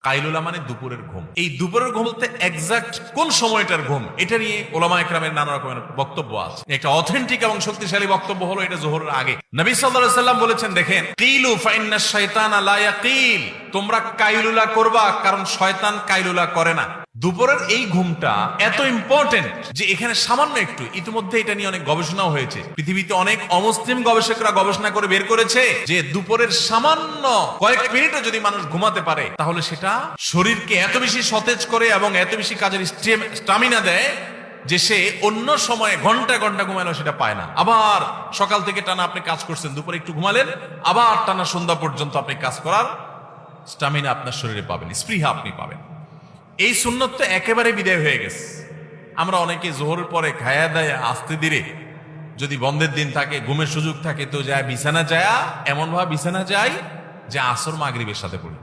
কাইলুলা মানে দুপুরের ঘুম। এই দুপুরের ঘুম বলতে এক্সাক্ট কোন সময়টার ঘুম, এটা নিয়ে ওলামা একরামের নানা রকমের বক্তব্য আছে। একটা অথেন্টিক এবং শক্তিশালী বক্তব্য হলো এটা যোহরের আগে। নবী সাল্লাল্লাহু আলাইহি সাল্লাম বলেছেন, দেখেন, কিলু ফাইন্নাশ শাইতানা লা ইয়াকিল, তোমরা কাইলুলা করবা কারণ শয়তান কাইলুলা করে না। দুপুরের এই ঘুমটা এত ইম্পর্টেন্ট যে এখানে সামান্য একটু, ইতিমধ্যে এটা নিয়ে অনেক গবেষণাও হয়েছে। পৃথিবীতে অনেক অমুসলিম গবেষকরা গবেষণা করে বের করেছে যে দুপুরের সামান্য কয়েক মিনিটও যদি মানুষ ঘুমাতে পারে তাহলে সেটা শরীরকে এত বেশি সতেজ করে এবং এত বেশি কাজের স্টামিনা দেয় যে সে অন্য সময়ে ঘন্টা ঘন্টা ঘুমালেও সেটা পায় না। আবার সকাল থেকে টানা আপনি কাজ করছেন, দুপুরে একটু ঘুমালেন, আবার টানা সন্ধ্যা পর্যন্ত আপনি কাজ করার স্টামিনা আপনার শরীরে পাবেন, স্পৃহা আপনি পাবেন। এই সুন্নত তো একেবারে বিদায় হয়ে গেছে। আমরা অনেকে জোহরের পরে খায়া দেয় আস্তে ধীরে, যদি বন্ধের দিন থাকে, ঘুমের সুযোগ থাকে, তো যায় বিছানা যায়, এমন ভাবে বিছানা যায় যে আসর মাগরিবের সাথে পড়ি।